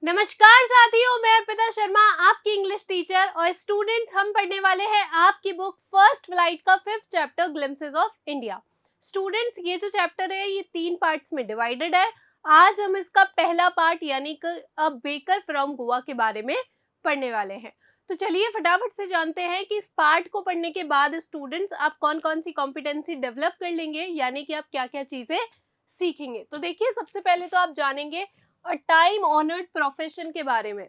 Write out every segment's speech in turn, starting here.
नमस्कार साथियों, मैं अर्पिता शर्मा आपकी इंग्लिश टीचर और स्टूडेंट्स हम पढ़ने वाले हैं आपकी बुक फर्स्ट फ्लाइट का 5th chapter glimpses of India. Students, ये जो चैप्टर है ये 3 पार्ट्स में डिवाइडेड है। आज हम इसका पहला पार्ट यानी कि अ बेकर फ्रॉम गोवा के बारे में पढ़ने वाले हैं। तो चलिए फटाफट से जानते हैं कि इस पार्ट को पढ़ने के बाद स्टूडेंट्स आप कौन कौन सी कॉम्पिटेंसी डेवलप कर लेंगे, यानी कि आप क्या क्या चीजें सीखेंगे। तो देखिए, सबसे पहले तो आप जानेंगे और टाइम ऑनर्ड प्रोफेशन के बारे में,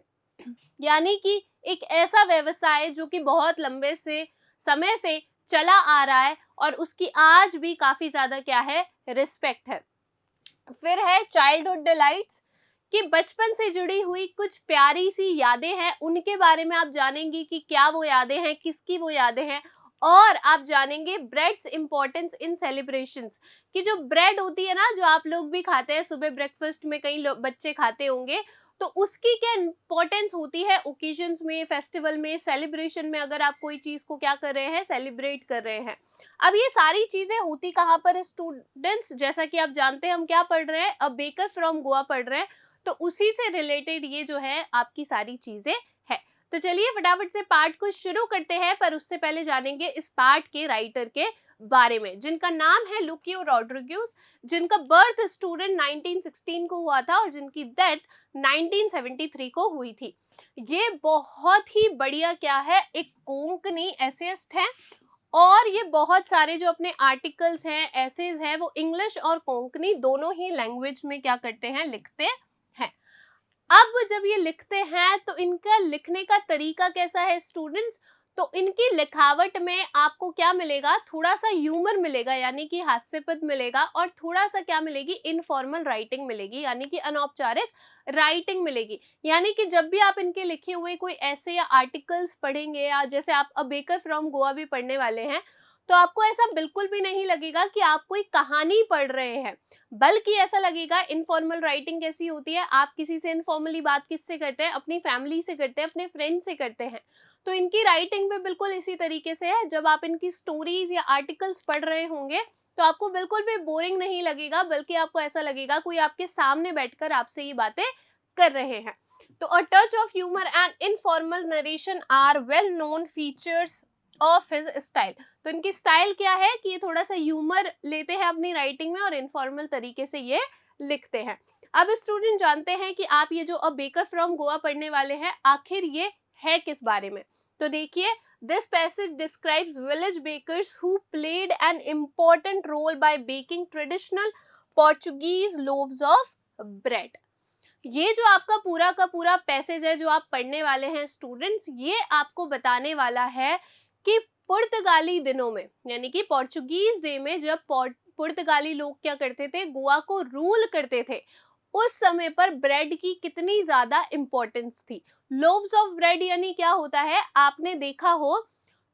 यानी कि एक ऐसा व्यवसाय जो कि बहुत लंबे से समय से चला आ रहा है और उसकी आज भी काफी ज्यादा क्या है, रिस्पेक्ट है। फिर है चाइल्डहुड डिलाइट्स, कि बचपन से जुड़ी हुई कुछ प्यारी सी यादें हैं, उनके बारे में आप जानेंगी कि क्या वो यादें हैं, किसकी वो यादें हैं। और आप जानेंगे ब्रेड्स इंपॉर्टेंस इन सेलिब्रेशंस, कि जो ब्रेड होती है ना, जो आप लोग भी खाते हैं सुबह ब्रेकफास्ट में, कई बच्चे खाते होंगे, तो उसकी क्या इंपॉर्टेंस होती है ओकेजन्स में, फेस्टिवल में, सेलिब्रेशन में, अगर आप कोई चीज को क्या कर रहे हैं, सेलिब्रेट कर रहे हैं। अब ये सारी चीजें होती कहाँ पर स्टूडेंट्स, जैसा कि आप जानते हैं हम क्या पढ़ रहे हैं, अ बेकर फ्रॉम गोवा पढ़ रहे हैं। तो उसी से रिलेटेड ये जो है आपकी सारी चीजें है। तो चलिए फटाफट से पार्ट को शुरू करते हैं, पर उससे पहले जानेंगे इस पार्ट के राइटर के बारे में, जिनका नाम है लुकियो रॉड्रिग्यूज, जिनका बर्थ स्टूडेंट 1916 को हुआ था और जिनकी डेथ 1973 को हुई थी। ये बहुत ही बढ़िया क्या है, एक कोंकणी एसेइस्ट है और ये बहुत सारे जो अपने आर्टिकल्स हैं, एसेज हैं, वो इंग्लिश और कोंकणी दोनों ही लैंग्वेज में क्या करते हैं, लिखते हैं। अब जब ये लिखते हैं तो इनका लिखने का तरीका कैसा है स्टूडेंट्स, तो इनकी लिखावट में आपको क्या मिलेगा, थोड़ा सा ह्यूमर मिलेगा, यानी कि हास्यपद मिलेगा, और थोड़ा सा क्या मिलेगी, इनफॉर्मल राइटिंग मिलेगी, यानी कि अनौपचारिक राइटिंग मिलेगी। यानी कि जब भी आप इनके लिखे हुए कोई ऐसे या आर्टिकल्स पढ़ेंगे, या जैसे आप अ बेकर फ्रॉम गोवा भी पढ़ने वाले हैं, तो आपको ऐसा बिल्कुल भी नहीं लगेगा कि आप कोई कहानी पढ़ रहे हैं, बल्कि ऐसा लगेगा। इनफॉर्मल राइटिंग कैसी होती है, आप किसी से इनफॉर्मली बात किससे करते हैं, अपनी फैमिली से करते हैं, अपने फ्रेंड से करते हैं। तो इनकी राइटिंग भी बिल्कुल इसी तरीके से है। जब आप इनकी स्टोरीज या आर्टिकल्स पढ़ रहे होंगे तो आपको बिल्कुल भी बोरिंग नहीं लगेगा, बल्कि आपको ऐसा लगेगा कोई आपके सामने बैठकर आपसे ये बातें कर रहे हैं। तो a touch of humour and informal narration are well known features of his style. तो इनकी स्टाइल क्या है कि ये थोड़ा सा ह्यूमर लेते हैं अपनी राइटिंग में और इनफॉर्मल तरीके से ये लिखते हैं। अब स्टूडेंट जानते हैं कि आप ये जो अ बेकर फ्रॉम गोवा पढ़ने वाले हैं, आखिर ये है किस बारे में। तो देखिए, this passage describes village bakers who played an important role by baking traditional Portuguese loaves of bread. ये जो आपका पूरा का पूरा पैसेज है जो आप पढ़ने वाले हैं स्टूडेंट्स, ये आपको बताने वाला है कि पुर्तगाली दिनों में, यानी कि पोर्चुगीज डे में, जब पुर्तगाली लोग क्या करते थे, गोवा को रूल करते थे, उस समय पर ब्रेड की कितनी ज्यादा इंपॉर्टेंस थी। लोव्स ऑफ ब्रेड यानी क्या होता है, आपने देखा हो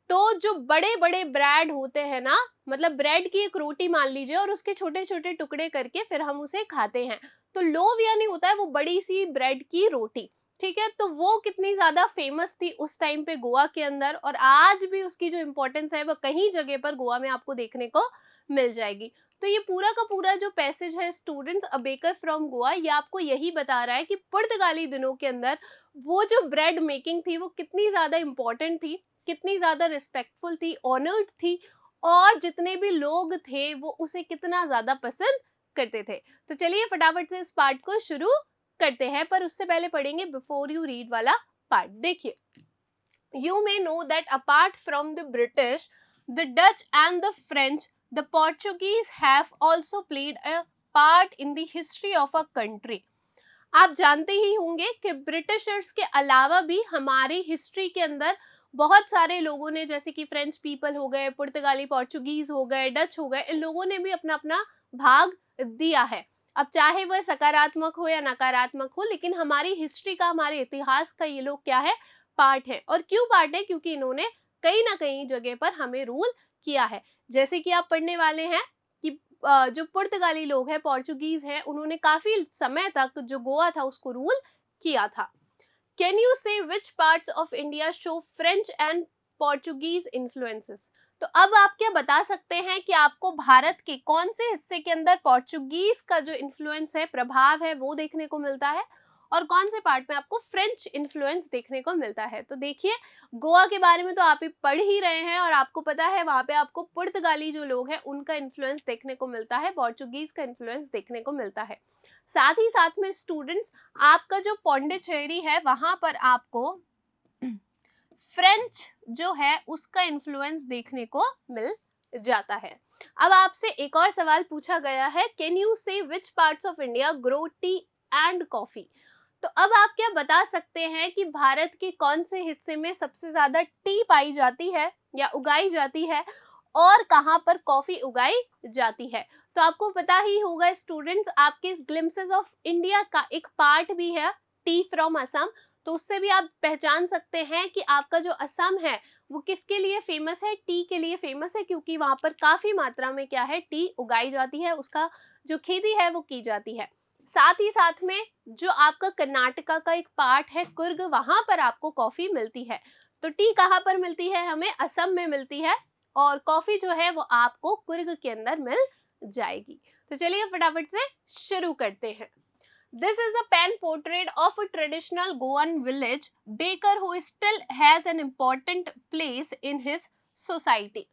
तो जो बड़े बड़े ब्रेड होते हैं ना, मतलब ब्रेड की एक रोटी मान लीजिए और उसके छोटे छोटे टुकड़े करके फिर हम उसे खाते हैं। तो लोव यानी होता है वो बड़ी सी ब्रेड की रोटी। ठीक है, तो वो कितनी ज्यादा फेमस थी उस टाइम पे गोवा के अंदर, और आज भी उसकी जो इम्पोर्टेंस है वो कहीं जगह पर गोवा में आपको देखने को मिल जाएगी। तो ये पूरा का पूरा जो पैसेज है students, a baker from Goa, ये आपको यही बता रहा है कि पुर्तगाली दिनों के अंदर वो जो ब्रेड मेकिंग थी वो कितनी ज्यादा इंपॉर्टेंट थी, कितनी ज्यादा रिस्पेक्टफुल थी, ऑनर्ड थी, और जितने भी लोग थे वो उसे कितना ज्यादा पसंद करते थे। तो चलिए फटाफट से इस पार्ट को शुरू करते हैं, पर उससे पहले पढ़ेंगे बिफोर यू रीड वाला पार्ट। देखिए, you may know that apart from the British, the Dutch and the French, the Portuguese have also played a part in the history of a country. आप जानते ही होंगे कि ब्रिटिशर्स के अलावा भी हमारी हिस्ट्री के अंदर बहुत सारे लोगों ने, जैसे कि फ्रेंच पीपल हो गए, पुर्तगाली पोर्चुगीज हो गए, डच हो गए, इन लोगों ने भी अपना अपना भाग दिया है। अब चाहे वह सकारात्मक हो या नकारात्मक हो, लेकिन हमारी हिस्ट्री का, हमारे इतिहास का ये लोग क्या है, पार्ट है। और क्यों पार्ट है, क्योंकि इन्होंने कहीं ना कहीं जगह पर हमें रूल किया है। जैसे कि आप पढ़ने वाले हैं कि जो पुर्तगाली लोग हैं, पोर्चुगीज हैं, उन्होंने काफी समय तक जो गोवा था उसको रूल किया था। कैन यू से which parts of India show French and Portuguese influences. तो अब आप क्या बता सकते हैं कि आपको भारत के कौन से हिस्से के अंदर पोर्चुगीज का जो इन्फ्लुएंस है, प्रभाव है, वो देखने को मिलता है, और कौन से पार्ट में आपको फ्रेंच इन्फ्लुएंस देखने को मिलता है। तो देखिए, गोवा के बारे में तो आप ही पढ़ ही रहे हैं और आपको पता है वहाँ पे आपको पुर्तगाली जो लोग हैं उनका इन्फ्लुएंस देखने को मिलता है, पोर्चुगीज का इन्फ्लुएंस देखने को मिलता है। साथ ही साथ में स्टूडेंट्स, आपका जो पौंडीचेरी है वहां पर आपको फ्रेंच जो है उसका इन्फ्लुएंस देखने को मिल जाता है। अब आपसे एक और सवाल पूछा गया है, कैन यू से which parts of India grow T and coffee. तो अब आप क्या बता सकते हैं कि भारत के कौन से हिस्से में सबसे ज्यादा टी पाई जाती है या उगाई जाती है और कहां पर कॉफी उगाई जाती है। तो आपको पता ही होगा स्टूडेंट्स, आपके इस ग्लिम्पसेस ऑफ इंडिया का एक पार्ट भी है टी फ्रॉम असम। तो उससे भी आप पहचान सकते हैं कि आपका जो असम है वो किसके लिए फेमस है, टी के लिए फेमस है, क्योंकि वहां पर काफी मात्रा में क्या है, टी उगाई जाती है, उसका जो खेती है वो की जाती है। साथ ही साथ में जो आपका कर्नाटका का एक पार्ट है कुर्ग, वहां पर आपको कॉफी मिलती है। तो टी कहाँ पर मिलती है, हमें असम में मिलती है और कॉफी जो है वो आपको कुर्ग के अंदर मिल जाएगी। तो चलिए फटाफट से शुरू करते हैं। This is a pen portrait of a traditional Goan village baker who still has an important place in his society.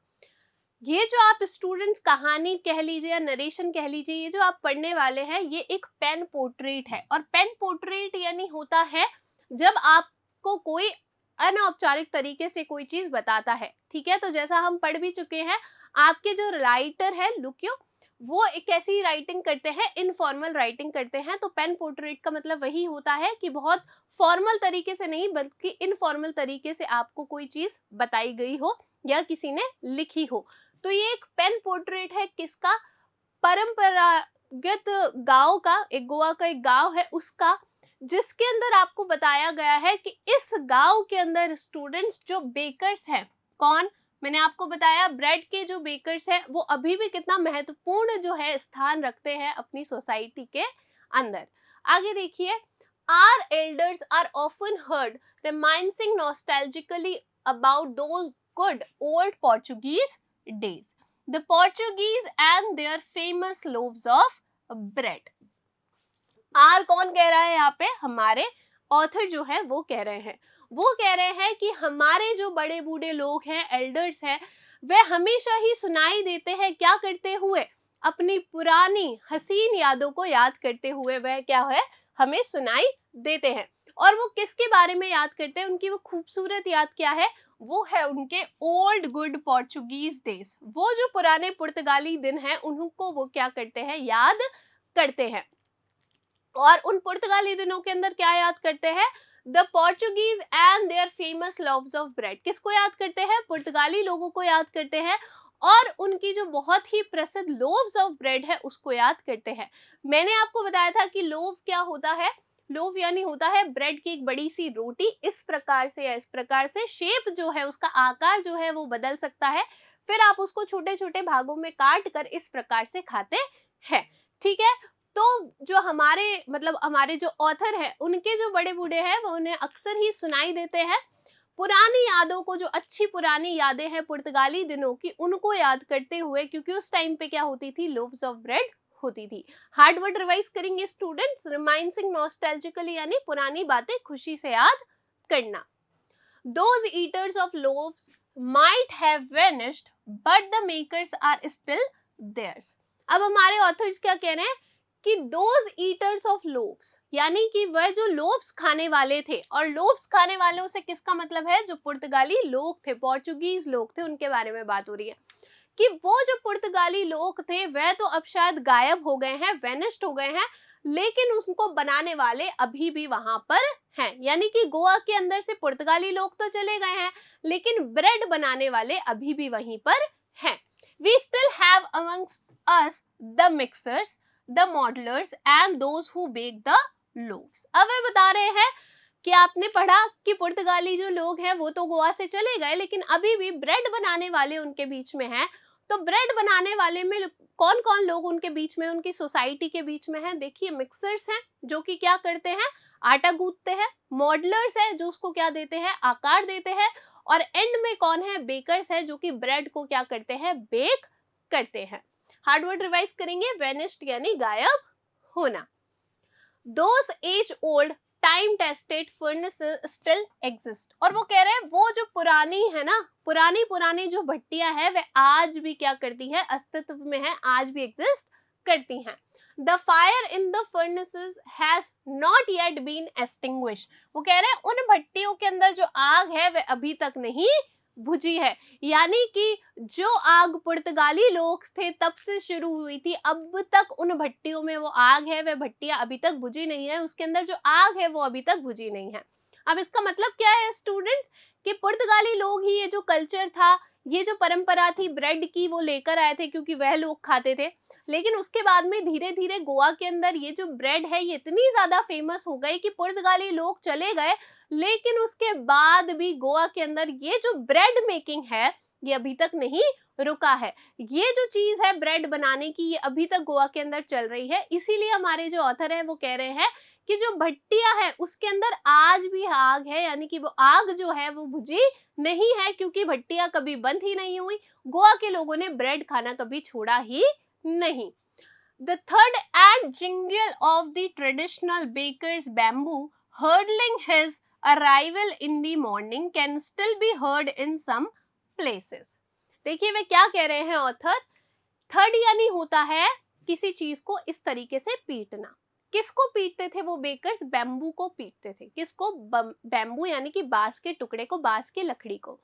ये जो आप स्टूडेंट्स कहानी कह लीजिए या नरेशन कह लीजिए, ये जो आप पढ़ने वाले हैं ये एक पेन पोर्ट्रेट है। और पेन पोर्ट्रेट यानी होता है जब आपको कोई अनौपचारिक तरीके से कोई चीज बताता है, ठीक है। तो जैसा हम पढ़ भी चुके हैं, आपके जो राइटर है लुक्यो, वो एक ऐसी राइटिंग करते हैं, इनफॉर्मल राइटिंग करते हैं। तो पेन पोर्ट्रेट का मतलब वही होता है कि बहुत फॉर्मल तरीके से नहीं बल्कि इनफॉर्मल तरीके से आपको कोई चीज बताई गई हो या किसी ने लिखी हो। तो ये एक पेन पोर्ट्रेट है किसका, परंपरागत गांव का, एक गोवा का एक गांव है उसका, जिसके अंदर आपको बताया गया है कि इस गांव के अंदर स्टूडेंट्स जो बेकर्स हैं, कौन, मैंने आपको बताया ब्रेड के जो बेकर्स हैं वो अभी भी कितना महत्वपूर्ण जो है स्थान रखते हैं अपनी सोसाइटी के अंदर। आगे देखिए, our elders are often heard reminding nostalgically about those good old Portuguese days, the Portuguese and their famous loaves of bread। आर कौन कह रहा है यहाँ पे, हमारे ऑथर जो है वो कह रहे हैं। वो कह रहे हैं कि हमारे जो बड़े बूढ़े लोग हैं, एल्डर्स हैं, वह हमेशा ही सुनाई देते हैं, क्या करते हुए, अपनी पुरानी हसीन यादों को याद करते हुए वह क्या है, हमें सुनाई देते हैं। और वो किसके बारे में याद करते हैं, उनकी वो खूबसूरत याद क्या है, वो है उनके ओल्ड गुड पोर्चुगीज डेज। वो जो पुराने पुर्तगाली दिन हैं उनको वो क्या करते हैं, याद करते हैं। और उन पुर्तगाली दिनों के अंदर क्या याद करते हैं, the Portuguese and their famous loaves of bread. किसको याद करते हैं, पुर्तगाली लोगों को याद करते हैं और उनकी जो बहुत ही प्रसिद्ध लोव्स ऑफ ब्रेड है उसको याद करते हैं। मैंने आपको बताया था कि लोव क्या होता है, लोव यानी होता है ब्रेड की एक बड़ी सी रोटी, इस प्रकार से या इस प्रकार से शेप जो है उसका आकार जो है वो बदल सकता है, फिर आप उसको छोटे छोटे भागों में काट कर इस प्रकार से खाते हैं, ठीक है। तो जो हमारे जो ऑथर है उनके जो बड़े बूढ़े हैं वो उन्हें अक्सर ही सुनाई देते हैं पुरानी यादों को, जो अच्छी पुरानी यादें हैं पुर्तगाली दिनों की, उनको याद करते हुए, क्योंकि उस टाइम पे क्या होती थी, लोव्स ऑफ ब्रेड होती थी। हार्ड वर्ड रिवाइज करेंगे स्टूडेंट्स, रिमाइंडिंग नॉस्टैल्जिकली यानी पुरानी बातें खुशी से याद करना। Those eaters of loaves might have vanished, but the makers are still theirs। अब हमारे ऑथर्स क्या कह रहे हैं कि दोज ईटर्स ऑफ लोव्स यानी कि वह जो लोव्स खाने वाले थे, और लोव्स खाने वालों से किसका मतलब है, जो पुर्तगाली लोग थे, पोर्चुगीज लोग थे, उनके बारे में बात हो रही है कि वो जो पुर्तगाली लोग थे वह तो अब शायद गायब हो गए हैं, वेनिश्ड हो गए हैं, लेकिन उसको बनाने वाले अभी भी वहां पर हैं। यानी कि गोवा के अंदर से पुर्तगाली लोग तो चले गए हैं लेकिन ब्रेड बनाने वाले अभी भी वहीं पर हैं। We still have amongst us the mixers, the modelers and those who bake the loaves। अब वे बता रहे हैं कि आपने पढ़ा कि पुर्तगाली जो लोग हैं वो तो गोवा से चले गए लेकिन अभी भी ब्रेड बनाने वाले उनके बीच में हैं। तो ब्रेड बनाने वाले में कौन कौन लोग उनके बीच में, उनकी सोसाइटी के बीच में हैं, देखिए मिक्सर्स हैं जो कि क्या करते हैं, आटा गूंथते हैं, मॉडलर्स हैं जो उसको क्या देते हैं, आकार देते हैं, और एंड में कौन है, बेकर्स है जो कि ब्रेड को क्या करते हैं, बेक करते हैं। हार्ड वर्ड रिवाइज करेंगे, वेनिश्ड यानी गायब होना। Those age old time tested furnaces still exist. और वो कह रहे हैं वो जो पुरानी है ना, पुरानी पुरानी जो भट्टियां हैं वे आज भी क्या करती है, अस्तित्व में है, आज भी एग्जिस्ट करती हैं। The fire in the furnaces has not yet been extinguish. वो कह रहे हैं उन भट्टियों के अंदर जो आग है वह अभी तक नहीं बुझी है। यानी कि जो आग पुर्तगाली लोग थे तब से शुरू हुई थी, अब तक उन भट्टियों में वो आग है, वह भट्टियां अभी तक बुझी नहीं है, उसके अंदर जो आग है वो अभी तक बुझी नहीं है। अब इसका मतलब क्या है स्टूडेंट्स, कि पुर्तगाली लोग ही ये जो कल्चर था, ये जो परंपरा थी ब्रेड की, वो लेकर आए थे क्योंकि वह लोग खाते थे। लेकिन उसके बाद में धीरे धीरे गोवा के अंदर ये जो ब्रेड है ये इतनी ज्यादा फेमस हो गई कि पुर्तगाली लोग चले गए, लेकिन उसके बाद भी गोवा के अंदर ये जो ब्रेड मेकिंग है ये अभी तक नहीं रुका है। ये जो चीज है ब्रेड बनाने की ये अभी तक गोवा के अंदर चल रही है। इसीलिए हमारे जो ऑथर है वो कह रहे हैं कि जो भट्टियां है उसके अंदर आज भी आग है, यानी कि वो आग जो है वो बुझी नहीं है, क्योंकि भट्टियां कभी बंद ही नहीं हुई। गोवा के लोगों ने ब्रेड खाना कभी छोड़ा ही नहीं। The third and jingle of the traditional baker's bamboo hurdling his arrival in the morning can still be heard in some places। देखिए वे क्या कह रहे हैं ऑथर, थर्ड यानी होता है किसी चीज को इस तरीके से पीटना। किसको पीटते थे वो बेकर्स, बैम्बू को पीटते थे। किसको, बैम्बू यानी कि बांस के टुकड़े को, बांस की लकड़ी को।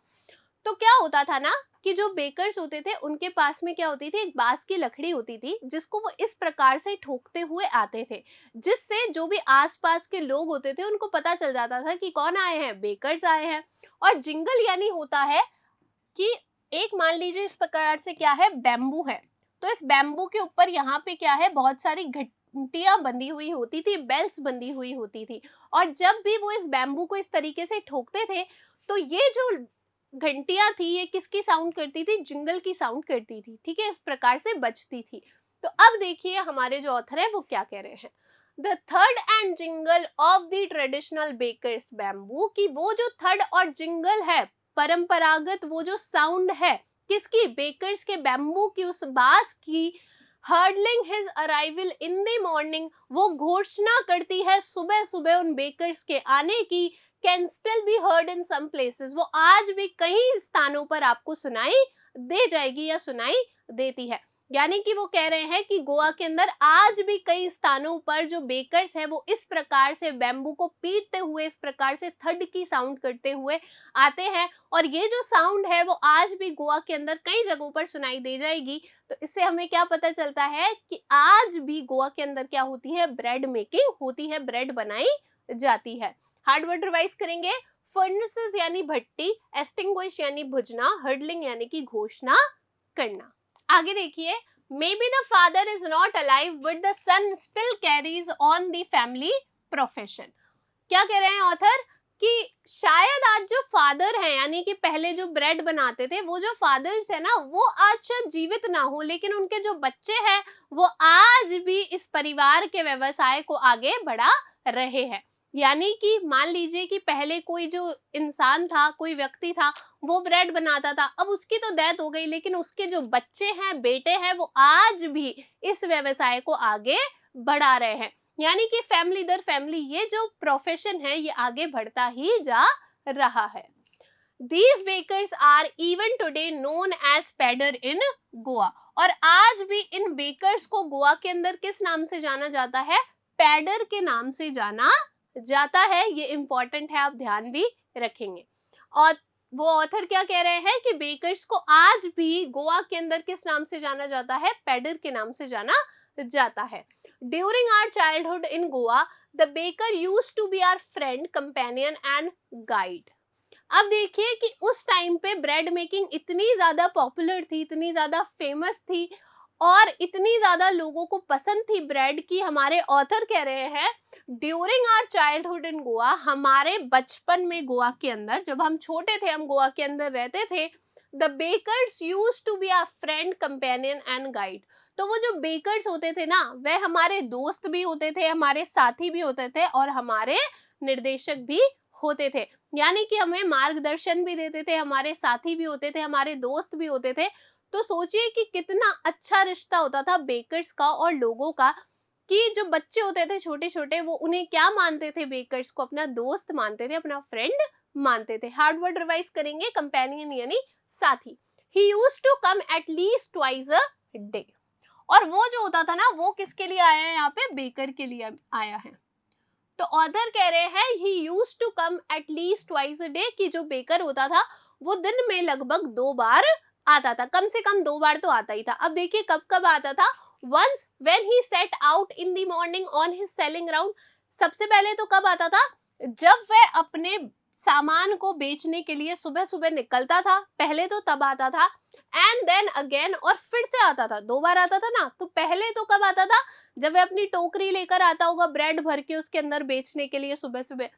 तो क्या होता था ना कि जो बेकर्स होते थे उनके पास में क्या होती थी, एक बांस की लकड़ी होती थी जिसको वो इस प्रकार से ठोकते हुए आते थे, जिससे जो भी आसपास के लोग होते थे उनको पता चल जाता था कि कौन आए हैं, बेकर्स आए हैं। और जिंगल यानी होता है कि एक मान लीजिए इस प्रकार से क्या है, बैम्बू है, तो इस बैम्बू के ऊपर यहाँ पे क्या है, बहुत सारी घंटियां बंधी हुई होती थी, बेल्स बंधी हुई होती थी। और जब भी वो इस बैम्बू को इस तरीके से ठोकते थे तो ये जो घंटियां थी ये किसकी साउंड करती थी, जिंगल की साउंड करती थी। ठीक है, इस प्रकार से बजती थी। तो अब देखिए हमारे जो ऑथर है वो क्या कह रहे हैं, the third and jingle of the traditional bakers bamboo, की वो जो थर्ड और जिंगल है, परंपरागत वो जो साउंड है किसकी, बेकर्स के बैम्बू की, उस बांस की, heralding his arrival in the morning, वो घोषणा करती है सुबह सुबह उन बेकर्स के आने की, can still be heard in some places, वो आज भी कई स्थानों पर आपको सुनाई दे जाएगी या सुनाई देती है। यानी कि वो कह रहे हैं कि गोवा के अंदर आज भी कई स्थानों पर जो बेकर्स है वो इस प्रकार से बैम्बू को पीटते हुए, इस प्रकार से थड की साउंड करते हुए आते हैं। और ये जो साउंड है वो आज भी गोवा के अंदर कई जगहों पर सुनाई दे जाएगी। तो इससे हमें क्या पता चलता है कि आज भी गोवा के अंदर क्या होती है, ब्रेड मेकिंग होती है, ब्रेड बनाई जाती है। हार्ड वर्ड रिवाइज करेंगे, फर्नेसेस यानी भट्टी, एक्सटिंग्विश यानी बुझना, हर्डलिंग यानी कि घोषणा करना। आगे देखिए, may be the father is not alive but the son still carries on the family profession. क्या कह रहे हैं ऑथर, कि शायद आज जो फादर हैं, यानी कि पहले जो ब्रेड बनाते थे वो जो फादर्स है ना, वो आज शायद जीवित ना हो, लेकिन उनके जो बच्चे हैं वो आज भी इस परिवार के व्यवसाय को आगे बढ़ा रहे हैं। यानी कि मान लीजिए कि पहले कोई जो इंसान था, कोई व्यक्ति था, वो ब्रेड बनाता था, अब उसकी तो डेथ हो गई, लेकिन उसके जो बच्चे हैं, बेटे हैं, वो आज भी इस व्यवसाय को आगे बढ़ा रहे हैं। यानी कि फैमिली दर फैमिली ये जो प्रोफेशन है ये आगे बढ़ता ही जा रहा है। These bakers are even today known as pader in Goa. और आज भी इन बेकर्स को गोवा के अंदर किस नाम से जाना जाता है, पैडर के नाम से जाना जाता है। ये इंपॉर्टेंट है, आप ध्यान भी रखेंगे। और वो ऑथर क्या कह रहे हैं कि बेकर्स को आज भी गोवा के अंदर किस नाम से जाना जाता है, पैडर के नाम से जाना जाता है। During our childhood in Goa the baker used to be our friend, companion and guide. अब देखिए कि उस टाइम पे ब्रेड मेकिंग इतनी ज्यादा पॉपुलर थी, इतनी ज्यादा फेमस थी और इतनी ज्यादा लोगों को पसंद थी ब्रेड की। हमारे ऑथर कह रहे हैं during our childhood in Goa, हमारे बचपन में गोवा के अंदर, जब हम छोटे थे, हम गोवा के अंदर रहते थे, the bakers used to be our friend, companion and guide. तो वो जो बेकर्स होते थे ना, वह हमारे दोस्त भी होते थे, हमारे साथी भी होते थे और हमारे निर्देशक भी होते थे। यानी कि हमें मार्गदर्शन भी देते थे, हमारे साथी भी होते थे, हमारे दोस्त भी होते थे। तो सोचिए कि कितना अच्छा रिश्ता होता था बेकर्स का और लोगों का, कि जो बच्चे होते थे छोटे छोटे वो उन्हें क्या मानते थे, बेकर्स को अपना दोस्त मानते थे, अपना फ्रेंड मानते थे। हार्ड वर्ड रिवाइज करेंगे, कंपेनियन यानी साथी। He use to come at least twice a day. और वो जो होता था ना वो किसके लिए आया है, यहाँ पे बेकर के लिए आया है। तो ऑथर कह रहे हैं he use to come at least twice a day, कि जो बेकर होता था वो दिन में लगभग 2 बार आता था, कम से कम 2 बार तो आता ही था। अब देखिए कब कब आता था। Once when he set out in the morning on his selling round. सबसे पहले तो कब आता था, जब वह अपने सामान को बेचने के लिए सुबह सुबह निकलता था, पहले तो तब आता था। एंड देन अगेन, और फिर से आता था, 2 बार आता था ना। तो पहले तो कब आता था, जब वह अपनी टोकरी लेकर आता होगा ब्रेड भर के उसके अंदर बेचने के लिए सुबह सुबह।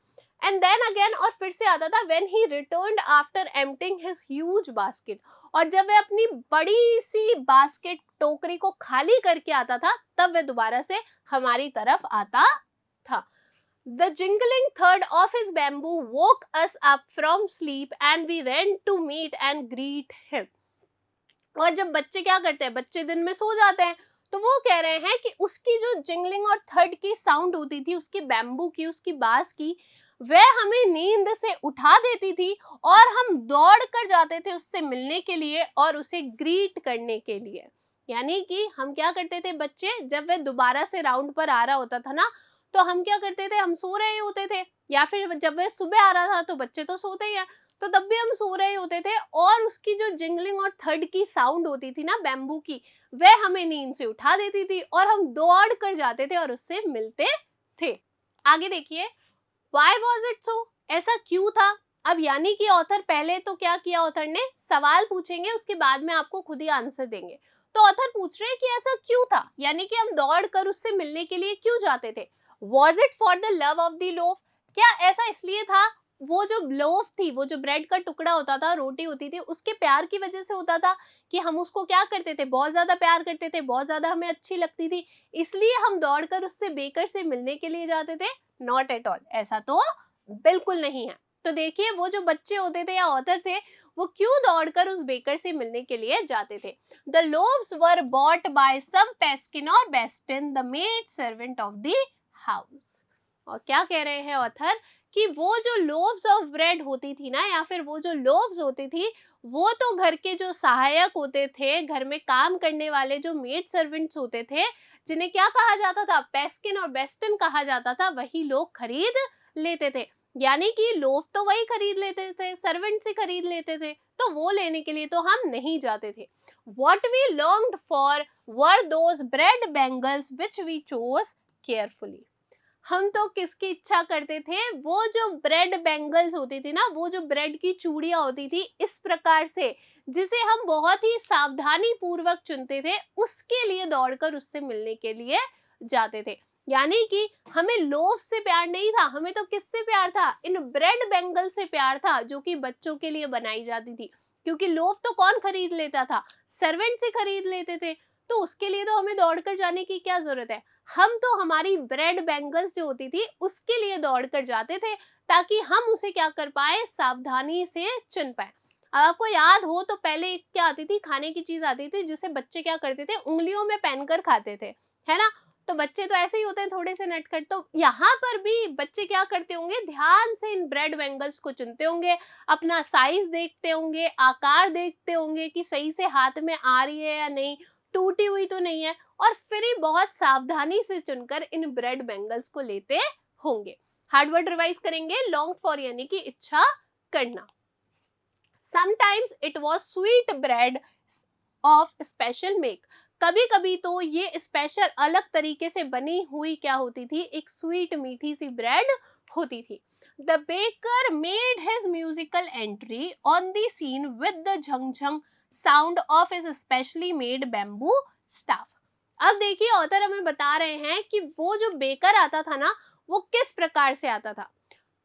एंड देन अगेन, और फिर से आता था when he returned after emptying his huge basket. और जब वह अपनी बड़ी सी बास्केट टोकरी को खाली करके आता था, तब वह दोबारा से हमारी तरफ आता था। The jingling thud of his bamboo woke us up from sleep and we ran to meet and greet him. और जब बच्चे क्या करते हैं, बच्चे दिन में सो जाते हैं, तो वो कह रहे हैं कि उसकी जो जिंगलिंग और थर्ड की साउंड होती थी, उसकी बैम्बू की, उसकी बांस की, वह हमें नींद से उठा देती थी और हम दौड़ कर जाते थे उससे मिलने के लिए और उसे ग्रीट करने के लिए। यानी कि हम क्या करते थे बच्चे, जब वह दोबारा से राउंड पर आ रहा होता था ना, तो हम क्या करते थे, हम सो रहे होते थे, या फिर जब वह सुबह आ रहा था तो बच्चे तो सोते ही हैं, तो तब भी हम सो रहे होते थे और उसकी जो जिंगलिंग और थर्ड की साउंड होती थी ना बैम्बू की, वह हमें नींद से उठा देती थी और हम दौड़ कर जाते थे और उससे मिलते थे। आगे देखिए, व्हाई वाज इट सो, ऐसा क्यों था। अब यानी कि ऑथर पहले तो क्या किया, ऑथर ने सवाल पूछेंगे, उसके बाद में आपको खुद ही आंसर देंगे। तो ऑथर पूछ रहे हैं कि ऐसा क्यों था, यानी कि हम दौड़ कर उससे मिलने के लिए क्यों जाते थे। Was it for the love of the loaf, क्या ऐसा इसलिए था, वो जो लोफ थी, वो जो ब्रेड का टुकड़ा होता था, रोटी होती थी, उसके प्यार की वजह से होता था कि हम उसको क्या करते थे, बहुत ज्यादा प्यार करते थे, बहुत ज्यादा हमें अच्छी लगती थी, इसलिए हम दौड़कर उससे बेकर से मिलने के लिए जाते थे। नॉट एट ऑल, ऐसा तो बिल्कुल नहीं है। तो देखिए वो जो बच्चे होते थे या ऑथर थे, वो क्यों दौड़कर उस बेकर से मिलने के लिए जाते थे। The loaves were bought by some पेस्किन और बेस्टिन, the maid servant of the house. और क्या कह रहे हैं ऑथर कि वो जो लोव्स ऑफ ब्रेड होती थी ना, या फिर वो जो लोव्स होती थी, वो तो घर के जो सहायक होते थे, घर में काम करने वाले जो मेड सर्वेंट्स होते थे, जिन्हें क्या कहा जाता था, पेस्किन और बेस्टिन कहा जाता था, वही लोग खरीद लेते थे। यानी कि लोग तो वही खरीद लेते थे, सर्वेंट से खरीद लेते थे, तो वो लेने के लिए तो हम नहीं जाते थे। What we longed for were those bread bangles which we chose carefully. हम तो किसकी इच्छा करते थे, वो जो ब्रेड बैंगल्स होती थी ना, वो जो ब्रेड की चूड़ियां होती थी इस प्रकार से, जिसे हम बहुत ही सावधानी पूर्वक चुनते थे, उसके लिए दौड़कर उससे मिलने के लिए जाते थे। यानी कि हमें लोफ से प्यार नहीं था, हमें तो किससे प्यार था, इन ब्रेड बैंगल से प्यार था, जो कि बच्चों के लिए बनाई जाती थी। क्योंकि लोफ तो कौन खरीद लेता था, सर्वेंट से खरीद लेते थे, तो उसके लिए तो हमें दौड़कर जाने की क्या जरूरत है। हम तो हमारी ब्रेड बैंगल्स जो होती थी उसके लिए दौड़ कर जाते थे, ताकि हम उसे क्या कर पाए, सावधानी से चुन पाए। आपको याद हो तो पहले एक क्या आती थी, खाने की चीज आती थी, जिसे बच्चे क्या करते थे, उंगलियों में पहनकर खाते थे, है ना। तो बच्चे तो ऐसे ही होते हैं, थोड़े से नटखट। तो यहाँ पर भी बच्चे क्या करते होंगे, ध्यान से इन ब्रेड बैंगल्स को चुनते होंगे, अपना साइज देखते होंगे, आकार देखते होंगे कि सही से हाथ में आ रही है या नहीं, टूटी हुई तो नहीं है, और फिर ही बहुत सावधानी से चुनकर इन ब्रेड बैंगल्स को लेते होंगे। हार्ड वर्ड रिवाइज करेंगे, लॉन्ग फॉर यानी कि इच्छा करना। Sometimes it was sweet bread of special make, कभी कभी तो ये स्पेशल अलग तरीके से बनी हुई क्या होती थी, एक स्वीट मीठी सी ब्रेड होती थी। The baker made his musical entry on the scene with the झंझंग sound of his specially made bamboo staff. अब देखिए ऑथर हमें बता रहे हैं कि वो जो बेकर आता था ना, वो किस प्रकार से आता था।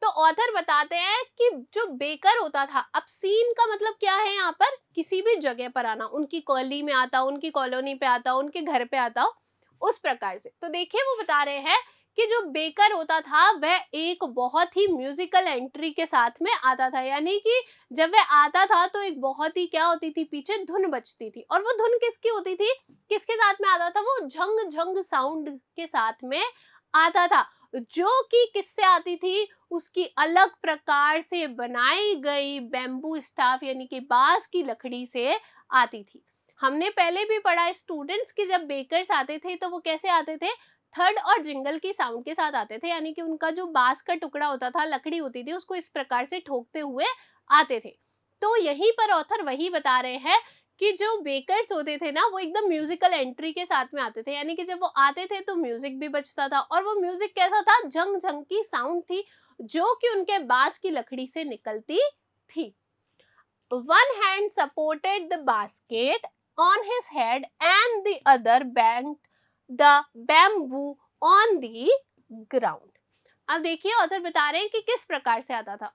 तो ऑथर बताते हैं कि जो बेकर होता था, अब सीन का मतलब क्या है, यहाँ पर किसी भी जगह पर आना, उनकी कॉलोनी में आता, उनकी कॉलोनी पे आता, उनके घर पे आता, उस प्रकार से। तो देखिए वो बता रहे हैं कि जो बेकर होता था वह एक बहुत ही म्यूजिकल एंट्री के साथ में आता था, यानी कि जब वह आता था तो एक बहुत ही क्या होती थी, पीछे धुन बजती थी। और वो धुन किसकी होती थी, किसके साथ में आता था, वो झंग झंग साउंड के साथ में आता था, जो कि किससे आती थी, उसकी अलग प्रकार से बनाई गई बैम्बू स्टाफ यानी कि बांस की लकड़ी से आती थी। हमने पहले भी पढ़ा स्टूडेंट्स कि जब बेकर्स आते थे तो वो कैसे आते थे, थर्ड और जिंगल की साउंड के साथ आते थे, यानी कि उनका जो बांस का टुकड़ा होता था, लकड़ी होती थी, उसको इस प्रकार से ठोकते हुए आते थे। तो यहीं पर ऑथर वही बता रहे हैं कि जो बेकर्स होते थे ना, वो एकदम म्यूजिकल एंट्री के साथ में आते थे, यानी कि जब वो आते थे तो म्यूजिक भी बजता था, और वो म्यूजिक कैसा था, झंग झंग की साउंड थी, जो कि उनके बांस की लकड़ी से निकलती थी। One hand supported the basket on his head and the other banged the bamboo on the ground. अब देखिए ऑथर बता रहे हैं कि किस प्रकार से आता था।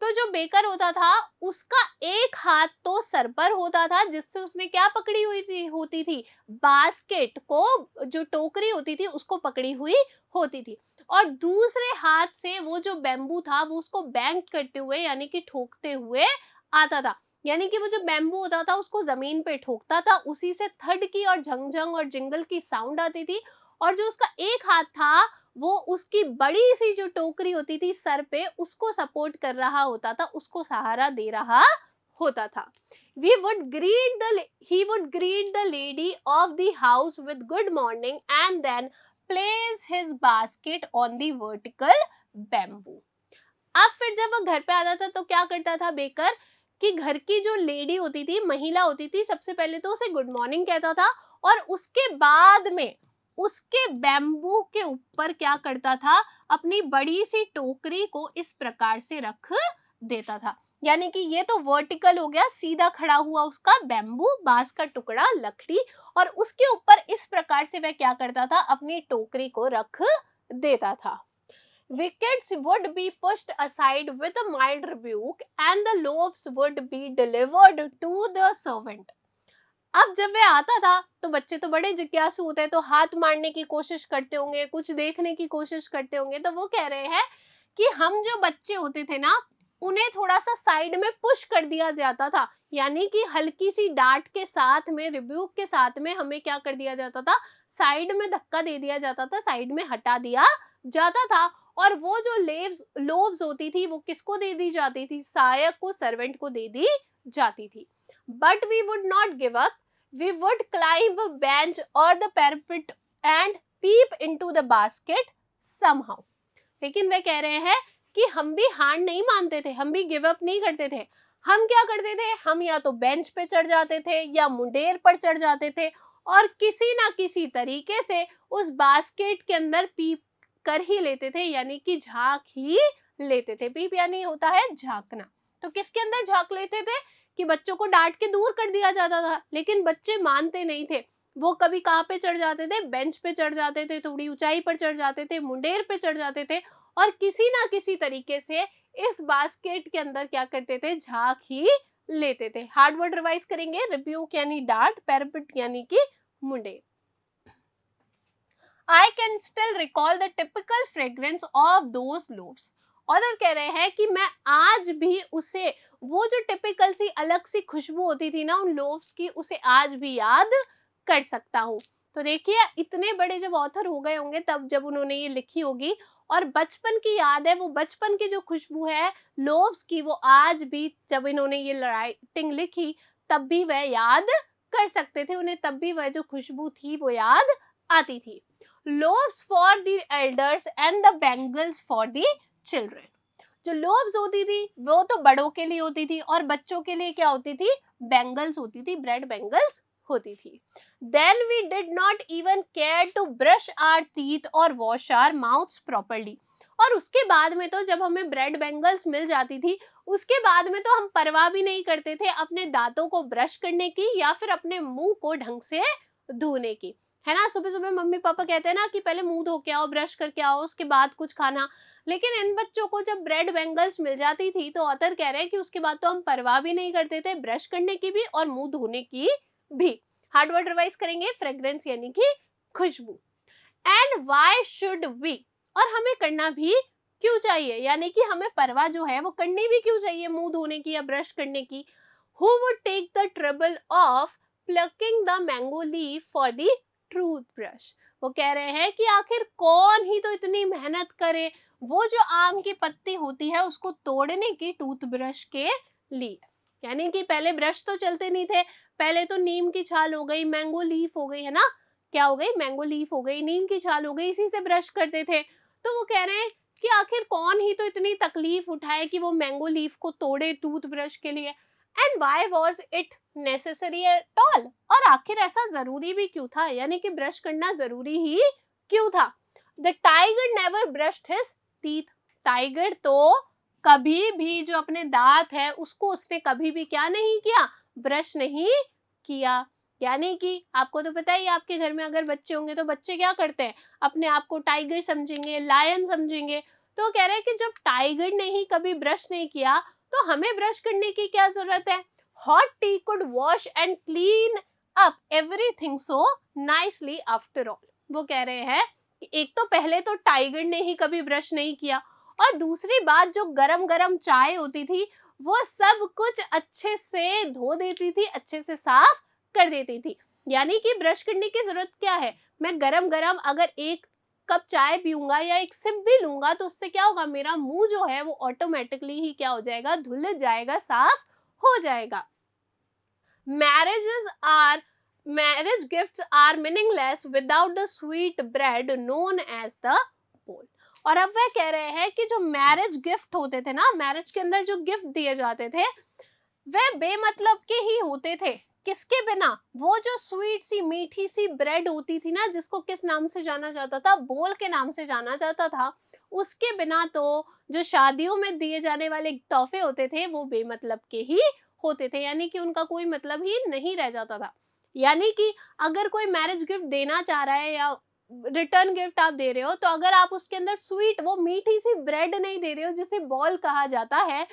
तो जो बेकर होता था उसका एक हाथ तो सर पर होता था, जिससे उसने क्या पकड़ी हुई थी, होती थी, बास्केट को, जो टोकरी होती थी उसको पकड़ी हुई होती थी, और दूसरे हाथ से वो जो बैम्बू था वो उसको बैंग करते हुए यानी कि ठोकते हुए आता था, यानी कि वो जो बैम्बू होता था उसको जमीन पे ठोकता था, उसी से थड की और झंझंग और जिंगल की साउंड आती थी, और जो उसका एक हाथ था वो उसकी बड़ी सी जो टोकरी होती थी सर पे, उसको सपोर्ट कर रहा होता था, उसको सहारा दे रहा होता था। He would greet the lady of the house with good morning and then place his basket on the vertical bamboo. अब फिर जब वो घर पे आता था तो क्या करता था बेकर, कि घर की जो लेडी होती थी, महिला होती थी, सबसे पहले तो उसे गुड मॉर्निंग कहता था, और उसके बाद में उसके बैम्बू के ऊपर क्या करता था, अपनी बड़ी सी टोकरी को इस प्रकार से रख देता था, यानी कि ये तो वर्टिकल हो गया, सीधा खड़ा हुआ उसका बैम्बू, बांस का टुकड़ा, लकड़ी, और उसके ऊपर इस प्रकार से वह क्या करता था, अपनी टोकरी को रख देता था। Wickets would be pushed aside with a mild rebuke and the loaves would be delivered to the servant. अब जब वह आता था तो बच्चे तो बड़े जिज्ञासु होते हैं, तो हाथ मारने की कोशिश करते होंगे, कुछ देखने की कोशिश करते होंगे, तो वो कह रहे हैं कि हम जो बच्चे होते थे ना, उन्हें थोड़ा सा साइड में पुश कर दिया जाता था, यानी कि हल्की सी डांट के साथ में, रिब्यूक के साथ में हमें क्या कर दिया जाता था, साइड में धक्का दे दिया जाता था, साइड में हटा दिया जाता था, और वो जो लोव्स होती थी वो किसको दे दी जाती थी, सहायक को, सर्वेंट को दे दी जाती थी। But we would not give up, we would climb a bench or the parapet and peep into the basket somehow. लेकिन वे कह रहे हैं कि हम भी हार नहीं मानते थे, हम भी गिव अप नहीं करते थे। हम क्या करते थे, हम या तो बेंच पे चढ़ जाते थे या मुंडेर पर चढ़ जाते थे, और किसी ना किसी तरीके से उस बास्केट के अंदर पीप कर ही लेते थे, यानी कि झांक ही लेते थे। पीप यानी होता है झांकना। तो किसके अंदर झांक लेते थे, कि बच्चों को डांट के दूर कर दिया जाता था, लेकिन बच्चे मानते नहीं थे। वो कभी कहाँ पे चढ़ जाते थे, बेंच पे चढ़ जाते थे, थोड़ी ऊंचाई पर चढ़ जाते थे, मुंडेर पे चढ़ जाते थे, और किसी ना किसी तरीके से इस बास्केट के अंदर क्या करते थे, झांक ही लेते थे। हार्ड वर्ड रिवाइज करेंगे, रिब्यूक यानी डांट, पैरापिट यानी कि मुंडेर। I can still recall the typical fragrance of those loaves. Author कह रहे हैं कि मैं आज भी उसे, वो जो टिपिकल सी अलग सी खुशबू होती थी ना उन लोव्स की, उसे आज भी याद कर सकता हूँ। तो देखिए इतने बड़े जब ऑथर हो गए होंगे तब जब उन्होंने ये लिखी होगी, और बचपन की याद है, वो बचपन की जो खुशबू है लोव्स की, वो आज भी जब इन्होंने ये राइटिंग लिखी तब भी वह याद कर सकते थे, उन्हें तब भी वह जो खुशबू थी वो याद आती थी। Loaves for the elders and the bangles for the children. जो लोव्स होती थी वो तो बड़ों के लिए होती थी, और बच्चों के लिए क्या होती थी, बैंगल्स होती थी, ब्रेड बैंगल्स होती थी। Then we did not even care to brush our teeth और वॉश आवर माउथ्स प्रॉपर्ली। और उसके बाद में तो जब हमें ब्रेड बैंगल्स मिल जाती थी, उसके बाद में तो हम परवाह भी नहीं करते थे अपने दांतों को ब्रश करने की या फिर अपने मुंह को ढंग से धोने की, है ना। सुबह सुबह मम्मी पापा कहते हैं ना कि पहले मुंह धो के आओ, ब्रश करके आओ, उसके बाद कुछ खाना। लेकिन इन बच्चों को जब ब्रेड बैंगल्स मिल जाती थी तो ऑथर कह रहे हैं कि उसके बाद तो हम परवाह भी नहीं करते थे ब्रश करने की भी और मुंह धोने की भी। हार्ड वर्ड रिवाइज करेंगे, फ्रेग्रेंस यानी कि खुशबू। एंड वाई शुड वी, और हमें करना भी क्यों चाहिए, यानी कि हमें परवाह जो है वो करनी भी क्यों चाहिए मुंह धोने की या ब्रश करने की। Who would take the trouble of plucking the mango leaf for the toothbrush? वो कह रहे हैं कि आखिर कौन ही तो इतनी मेहनत करे वो जो आम की पत्ती होती है उसको तोड़ने की टूथब्रश के लिए। यानी कि पहले ब्रश तो चलते नहीं थे, पहले तो नीम की छाल हो गई, मैंगो लीफ हो गई, है ना, क्या हो गई, मैंगो लीफ हो गई, नीम की छाल हो गई, इसी से ब्रश करते थे। तो वो कह रहे हैं कि आखिर कौन ही तो इतनी तकलीफ उठाए कि वो मैंगो लीफ को तोड़े टूथब्रश के लिए। And why was it necessary at all, और आखिर ऐसा जरूरी भी क्यों था, यानी कि ब्रश करना जरूरी ही क्यों था। The tiger never brushed his teeth, tiger तो कभी भी जो अपने दांत है उसको उसने कभी भी क्या नहीं किया, ब्रश नहीं किया। यानी कि आपको तो पता ही, आपके घर में अगर बच्चे होंगे तो बच्चे क्या करते हैं, अपने आप को टाइगर समझेंगे, लायन समझेंगे। तो कह रहे हैं कि जब टाइगर ने ही कभी ब्रश नहीं किया तो हमें ब्रश करने की क्या जरूरत है। Hot T could wash and clean up everything so nicely after all. वो कह रहे हैं कि एक तो पहले तो टाइगर ने ही कभी ब्रश नहीं किया, और दूसरी बात जो गरम गरम चाय होती थी वो सब कुछ अच्छे से धो देती थी, अच्छे से साफ कर देती थी। यानी कि ब्रश करने की जरूरत क्या है, मैं गरम गरम अगर एक कप चाय पीऊंगा या एक सिप भी लूंगा तो उससे क्या होगा, मेरा मुंह जो है वो ऑटोमेटिकली ही क्या हो जाएगा, धुल जाएगा, साफ हो जाएगा। Marriages or marriage gifts are meaningless without the sweet bread known as the bol. और अब वह कह रहे हैं कि जो मैरिज गिफ्ट होते थे ना, मैरिज के अंदर जो गिफ्ट दिए जाते थे वे बेमतलब के ही होते थे। किसके बिना, वो जो स्वीट सी मीठी सी ब्रेड होती थी ना, जिसको किस नाम से जाना जाता था, बोल के नाम से जाना जाता था, उसके बिना तो जो शादियों में दिए जाने वाले तोहफे होते थे वो बेमतलब के ही होते थे, यानी कि उनका कोई मतलब ही नहीं रह जाता था। यानी कि अगर कोई मैरिज गिफ्ट देना चाह रहा है या रिटर्न गिफ्ट आप दे रहे हो, तो अगर आप उसके अंदर स्वीट वो मीठी सी ब्रेड नहीं दे रहे हो जिसे बॉल कहा जाता है,